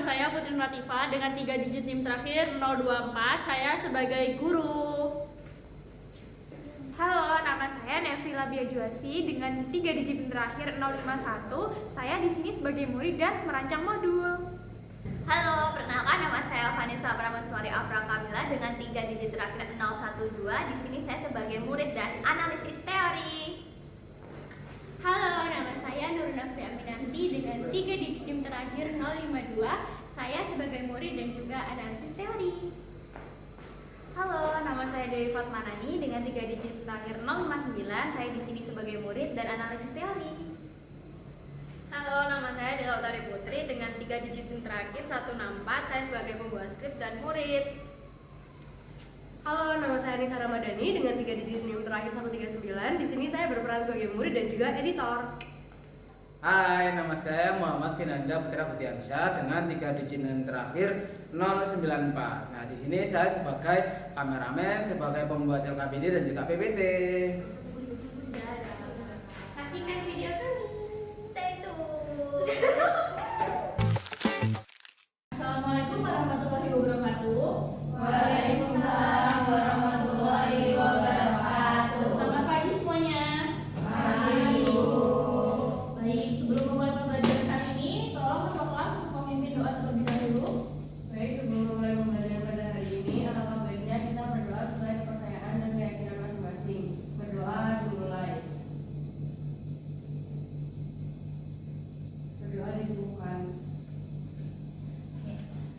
saya Putri Latifah dengan 3 digit NIM terakhir 024. Saya sebagai guru. Halo, nama saya Nevila Biajuasi dengan 3 digit NIM terakhir 051. Saya di sini sebagai murid dan merancang modul. Halo, perkenalkan nama saya Vanessa Pramaswari Afra Kamila dengan 3 digit terakhir 012. Di sini saya sebagai murid dan analisis teori. Halo, nama saya Nur Nafri Aminanti dengan 3 digit NIM terakhir 052. Saya sebagai murid dan juga analisis teori. Halo, nama saya Dewi Fatmanani dengan 3 digit terakhir 059. Saya di sini sebagai murid dan analisis teori. Halo, nama saya Dela Utari Putri dengan 3 digit NIM terakhir 164. Saya sebagai pembuat skrip dan murid. Halo, nama saya Anissa Ramadhani dengan 3 digit NIM terakhir 139. Di sini saya berperan sebagai murid dan juga editor. Hai, nama saya Muhammad Finanda Putra Butiansyah dengan 3 digit NIM terakhir 094. Nah, di sini saya sebagai kameramen, sebagai pembuat LKPD dan juga PPT. Saksikan video kami. Stay tune. Assalamualaikum warahmatullahi wabarakatuh. Waalaikumsalam warahmatullahi wabarakatuh. Selamat pagi semuanya. Pagi, Bu. Baik, sebelum memulai pembelajaran kali ini, tolong ketua kelas untuk memimpin doa terlebih dahulu. Baik, sebelum mulai pembelajaran pada hari ini, alangkah baiknya kita berdoa sesuai kepercayaan dan keyakinan masing-masing. Berdoa dimulai. Berdoa disembuhkan.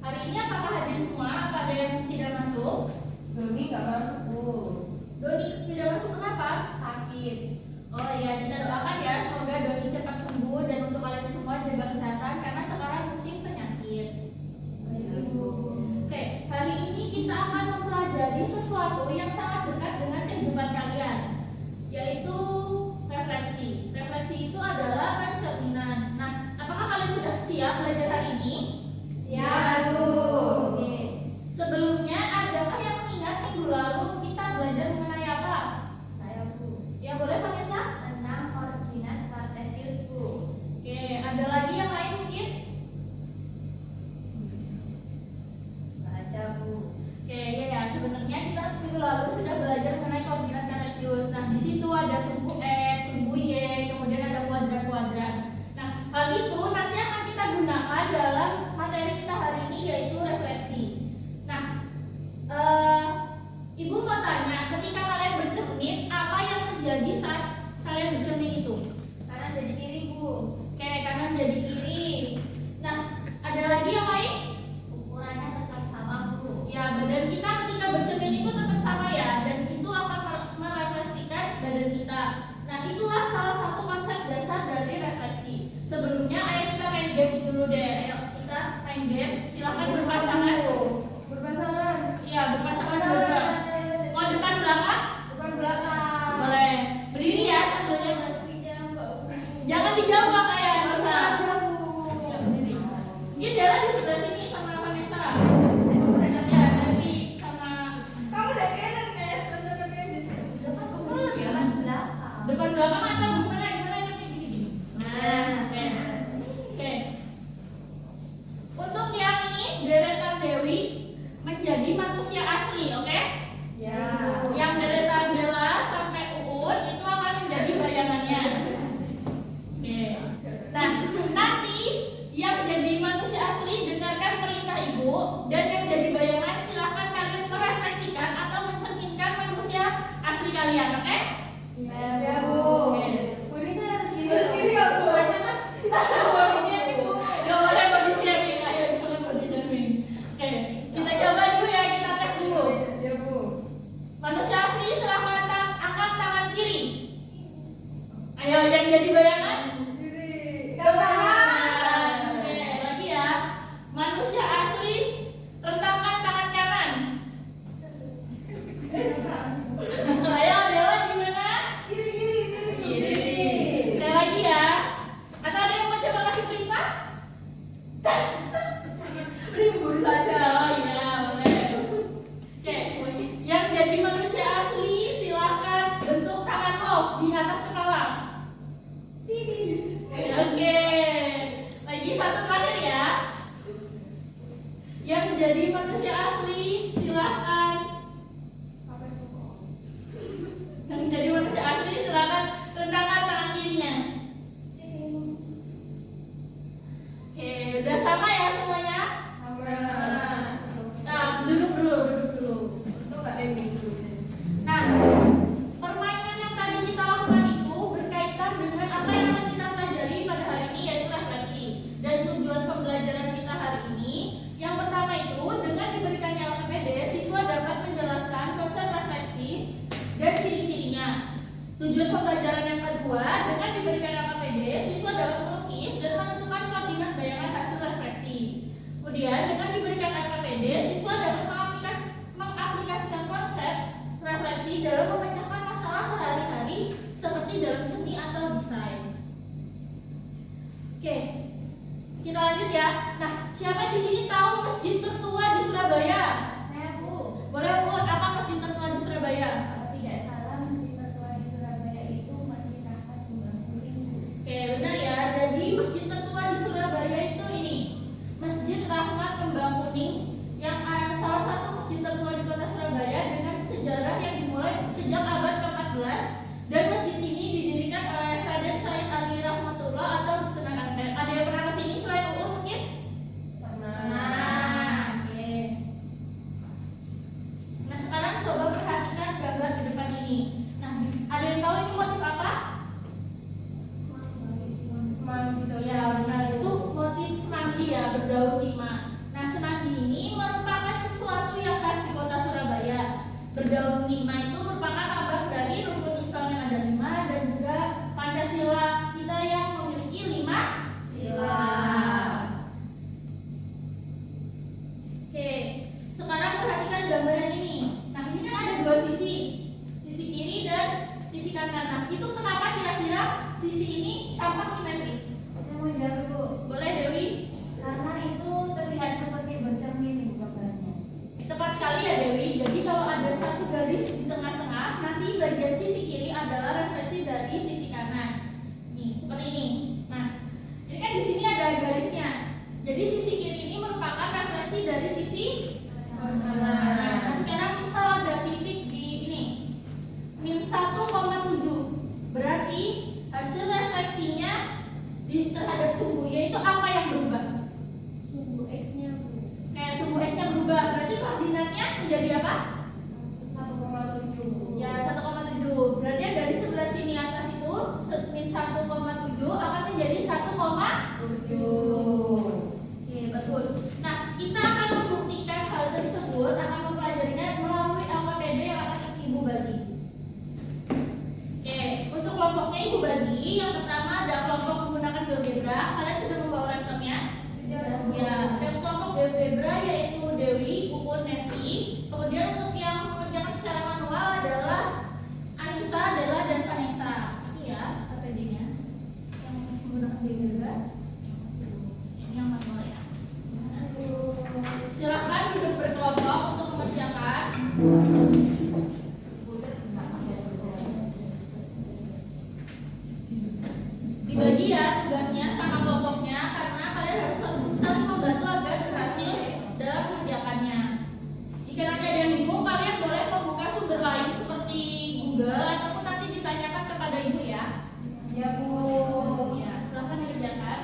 Hari ini apakah hadir semua? Apa ada yang tidak masuk? Doni nggak masuk, Bu. Doni tidak masuk kenapa? Sakit. Oh iya, kita doakan ya semoga Doni cepat sembuh dan untuk kalian semua jaga kesehatan karena sekarang musim penyakit. Oke, hari ini kita akan mempelajari sesuatu yang sangat dekat dengan kehidupan kalian, yaitu refleksi. Refleksi itu adalah pencerminan. Nah, apakah kalian sudah siap belajar hari ini? Siap, Bu. Oke. Sebelumnya, adakah yang mengingat minggu lalu kita belajar mengenai apa? Saya Bu. Ya boleh Vanessa? Tentang koordinat kartesius Bu. Oke, ada lagi yang lain mungkin? Nggak ada Bu. Oke, ya, sebenarnya kita minggu lalu sudah belajar mengenai koordinat kartesius. Nah, di situ ada sumbu X, sumbu Y, kemudian ada kuadrat-kuadrat. Nah, hal itu nanti akan kita gunakan dalam materi kita hari ini yaitu refleksi. Nah, Ibu mau tanya, ketika kalian bercermin, apa yang terjadi saat kalian bercermin itu? Kanan jadi kiri Bu. Oke, kanan jadi kiri. Nah, ada lagi yang lain? Ukurannya tetap sama Bu. Ya, badan kita ketika bercermin itu tetap sama ya, dan itu akan merefleksikan badan kita. Nah, itulah salah satu konsep dasar dari refleksi. Sebelumnya, ayo kita main games dulu deh. Ayo kita main games. Silakan berpasangan. Berpasangan. Iya, berpasangan juga. Mau depan belakang? Bukan belakang. Boleh. Berdiri ya sambil jalan. Jangan dijambak ya, bisa. Ya, berdiri. Mungkin jalan di sebelah sini sama Vanessa. Ya, nanti sama Kamu udah keren, guys. Bener-bener di sini. Depan belakang. depan belakang atau gimana nanti gini. Nah, oke. Oke. Untuk yang ini deretan Dewi menjadi manusia asli, oke? Ya. Yang deretan Dela sampai Uun itu akan menjadi bayangannya. Oke. Nah, nanti yang jadi manusia asli dengarkan perintah Ibu dan yang jadi bayangan silahkan kalian merefleksikan atau mencerminkan manusia asli kalian, oke? Ya, Bu. Oke. Bu, ini saya harus gini. Terus gini ya, Bu. Body shaming, Bu. Gak boleh body shaming, ayo jangan body shaming. Oke, kita coba dulu ya, kita tes dulu. Ya, Bu. Manusia asli silahkan angkat tangan kiri. Ayo yang jadi bayangan. Kiri. Kanan. Oke, lagi ya. Manusia asli rentangkan tangan kanan. Ayo Dewa gimana? Kiri. Kiri. Sekali lagi ya. Atau ada yang mau coba ya. Nah, siapa di sini tahu masjid tertua di Surabaya? Saya Bu. Boleh ulang apa masjid tertua di Surabaya? Kalau tidak salah masjid tertua di Surabaya itu Masjid Rahmat Kembang Kuning. Oke, benar ya. Jadi masjid tertua di Surabaya itu ini Masjid Rahmat Kembang Kuning yang salah satu masjid tertua di kota Surabaya dengan sejarah yang dimulai sejak abad ke-14 dan masjid ini didirikan oleh Raden Said Ali Rahmatullah atau Sunan Ampel. Ada yang pernah kesini selain UU mungkin? Oke. Nah sekarang coba perhatikan gambar di depan ini. Nah ada yang tahu ini motif apa? Ya benar, itu motif semanggi ya, berdaun timah. Nah semanggi ini merupakan sesuatu yang khas di kota Surabaya. Berdaun timah itu merupakan lambang dari rukun Islam yang ada 5 dan juga Pancasila kita yang memiliki 5 sila. Oke, sekarang perhatikan gambaran ini. Nah ini kan ada dua sisi kiri dan sisi kanan. Nah itu kenapa kira-kira sisi ini tampak simetris? Saya mau jawab Bu. Boleh Dewi? Karena itu terlihat seperti bercermin Ibu gambarnya. Tepat sekali ya Dewi. Jadi kalau ada satu garis di tengah-tengah, nanti bagian sisi kiri adalah refleksi dari sisi kanan. Nih, seperti ini. Nah, ini kan di sini ada garisnya. Jadi sisi kiri ini merupakan refleksi dari sisi kanan. Nah, sekarang misal ada titik di ini. Min 1,7. Berarti hasil refleksinya terhadap sumbu yaitu apa yang berubah? Sumbu X-nya Bu. Kayak sumbu x-nya berubah, berarti koordinatnya menjadi apa? 1,7. Ya 1,7. Berarti yang dari sebelah sini atas itu min 1,7 akan menjadi 1,7. Oke, bagus. Nah, kita akan membuktikan hal tersebut, akan mempelajarinya melalui LKPD yang akan Ibu bagi. Oke, untuk kelompoknya Ibu bagi. Yang pertama ada kelompok menggunakan GeoGebra. Kalian sudah membawa laptopnya? Ya, dan kelompok GeoGebra yaitu Dewi, Upun, Nevi. Kemudian untuk yang mengerjakan secara manual adalah Anissa, Della, dan Vanessa. Ini ya APD-nya. Yang menggunakan GeoGebra. Ini yang manual ya. Silakan duduk berkelompok untuk mengerjakan. Dibagi ya tugasnya sama kelompoknya karena kalian harus saling membantu agar berhasil dalam mengerjakannya. Jika nanti ada yang bingung, kalian boleh membuka sumber lain seperti Google ataupun nanti ditanyakan kepada Ibu ya. Ya Bu. Ya, silakan dikerjakan.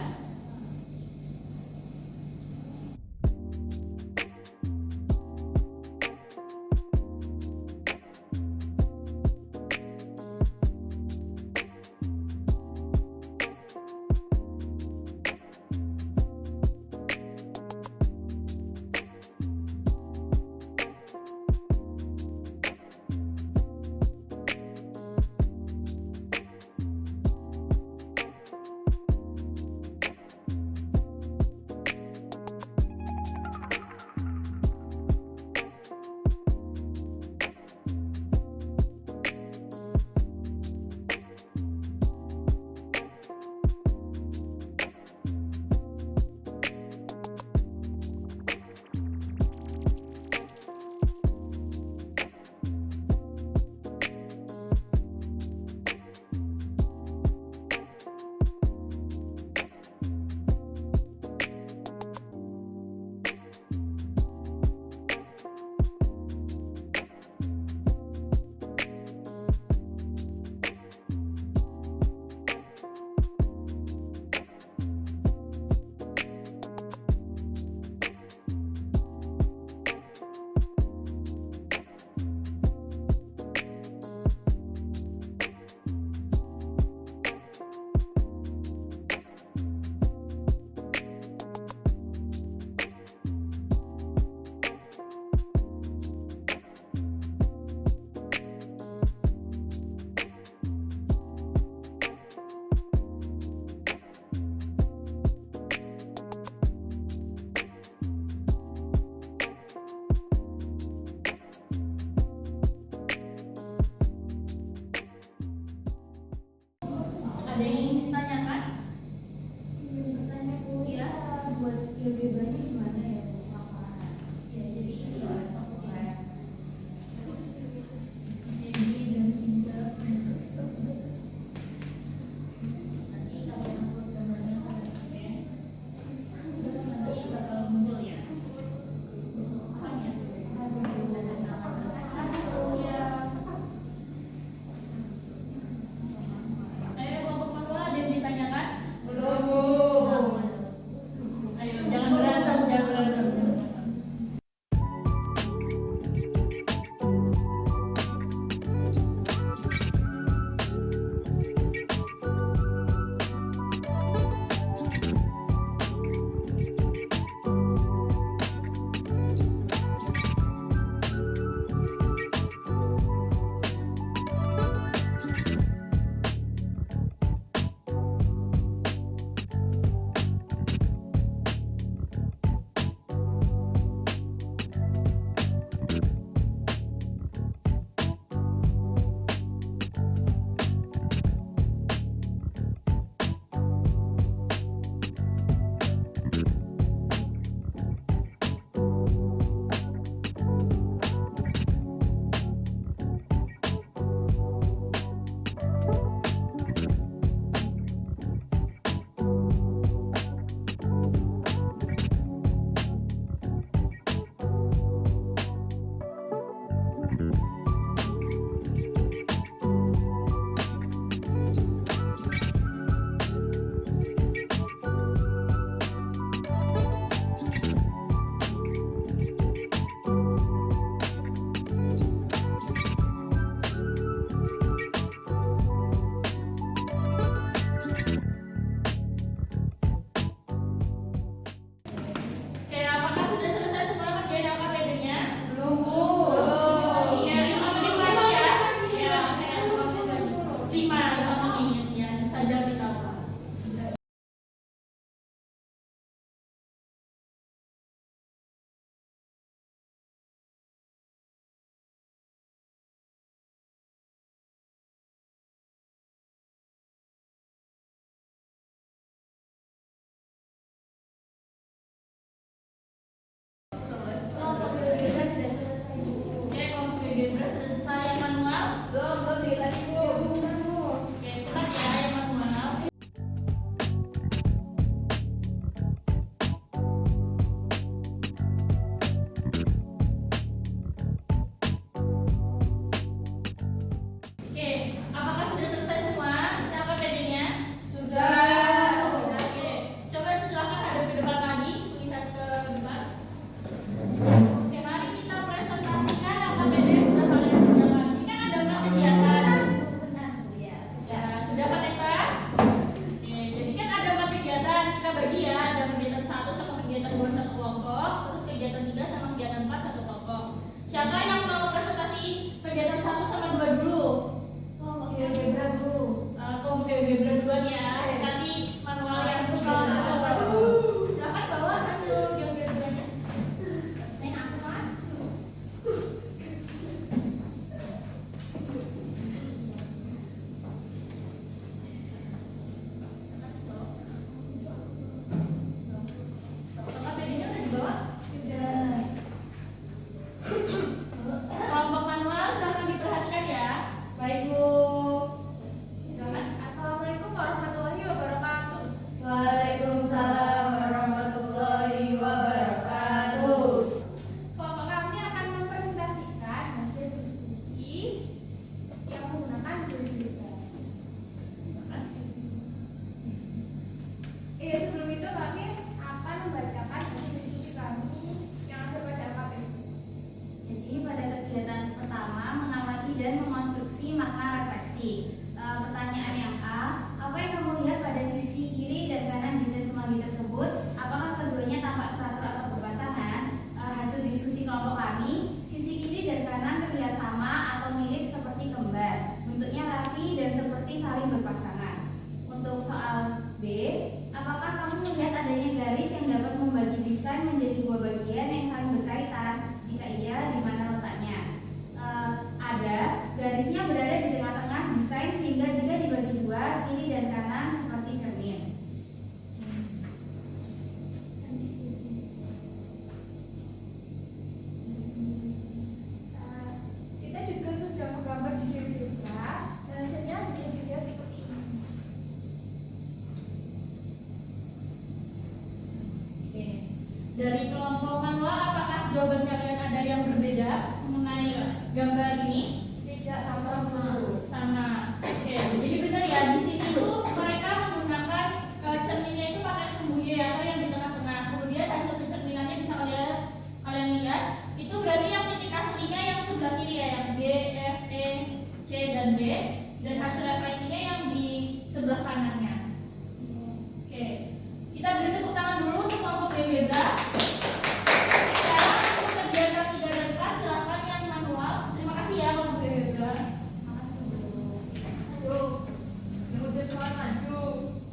dua bagian yang saling berkaitan? Jika iya, di mana letaknya? Ada, garisnya berada di tengah-tengah desain sehingga jika dibagi dua, kiri dan kanan seperti cermin. Kita juga sudah menggambar di GeoGebra dan hasilnya juga seperti ini. Oke. Dari kelompok manual, apakah jawaban kalian ada yang berbeda mengenai gambar ini? Tidak sama. Sama. Oke, jadi benar ya, di sini tuh mereka menggunakan cerminnya itu pakai sembuye atau yang di tengah-tengah. Kemudian hasil pencerminannya bisa kalian lihat, itu berarti yang titik aslinya yang sebelah kiri ya, yang B, F, E, C dan D, dan hasil refleksinya yang di sebelah kanannya. Oke, kita beri tepuk tangan dulu untuk kelompok GeoGebra. Sekarang untuk kegiatan 3 dan 4 silakan yang manual. Terima kasih ya kelompok GeoGebra. Ayo, yang udah soal maju.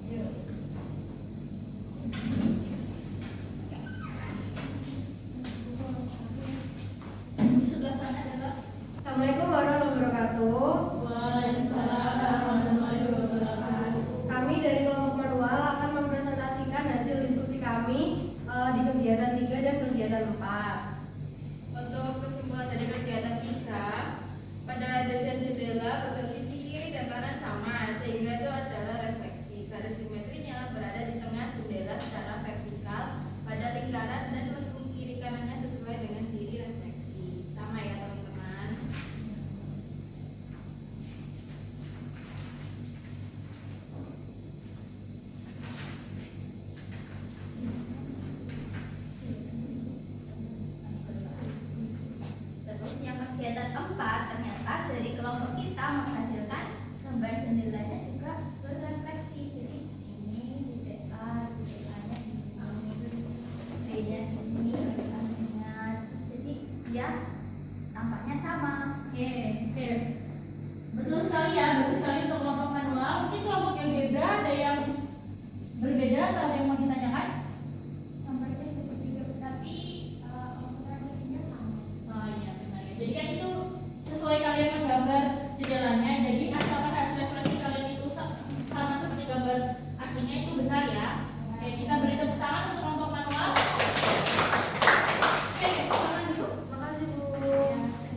Yuk. Di sebelah sana adalah Assalamualaikum warahmatullahi wabarakatuh. Waalaikumsalam warahmatullahi wabarakatuh. Kami dari kelompok manual akan mempresentasikan hasil diskusi kami di kegiatan 3 dan kegiatan 4. Untuk kesimpulan dari kegiatan 3, pada desain jendela bentuk sisi kiri dan kanan sama, sehingga itu adalah refleksi. Garis simetrinya berada di tengah jendela secara vertikal pada lingkaran dan mendukung kiri kanannya sesuai dengan ciri refleksi. Sama ya teman-teman. Terus yang kegiatan 4, ternyata dari kelompok kita menghasilkan gambar jendelanya juga berrefleksi. Jadi ini titik A, titik A-nya di B-nya ini, A-nya. Jadi dia tampaknya sama. Oke, oke. Betul sekali ya, bagus sekali untuk kelompok manual. Mungkin kelompok GeoGebra ada yang berbeda atau ada yang mau ditanyakan? Gambarnya seperti itu, tapi refleksinya sama. Oh iya, benar ya. Jadi kan itu sesuai kalian menggambar jendelanya. Jadi asalkan hasil refleksi kalian itu sama seperti gambar aslinya itu benar ya. Oke, kita beri tepuk tangan untuk kelompok manual. Oke, tangan dulu. Makasih Bu.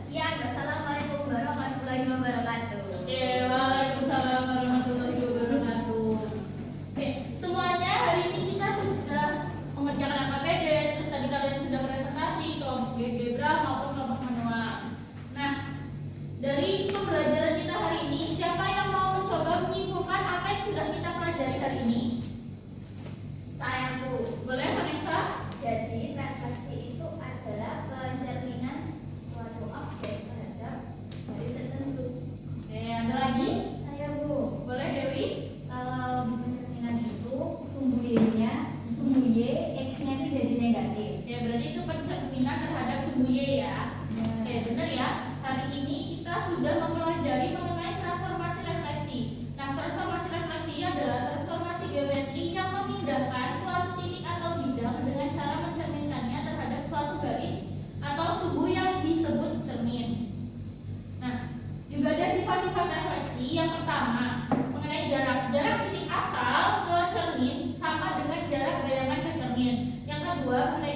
Ya, wassalamualaikum warahmatullahi wabarakatuh. Oke, waalaikumsalam warahmatullahi wabarakatuh. Oke, semuanya hari ini kita sudah mengerjakan AKPD, terus tadi kalian sudah presentasi kelompok GeoGebra maupun kelompok manual. Nah, dari pembelajaran kita hari ini, siapa yang mau mencoba menyimpulkan apa yang sudah kita pelajari hari ini? Saya Bu. Boleh, Vanessa? Jadi refleksi itu adalah pencerminan suatu objek terhadap dari tertentu. Oke, ada lagi? Saya Bu, Boleh, Dewi? kalau di pencerminan itu sumbu Y, X-nya itu jadi negatif. Oke, berarti itu pencerminan terhadap sumbu Y ya. Oke, benar ya. Hari ini kita sudah mempelajari mengenai transformasi refleksi. Nah, transformasi refleksi adalah transformasi geometri yang memindahkan suatu titik atau bidang dengan cara mencerminkannya terhadap suatu garis atau sumbu yang disebut cermin. Nah, juga ada sifat-sifat refleksi. Yang pertama, mengenai jarak. Jarak titik asal ke cermin sama dengan jarak bayangan ke cermin. Yang kedua, mengenai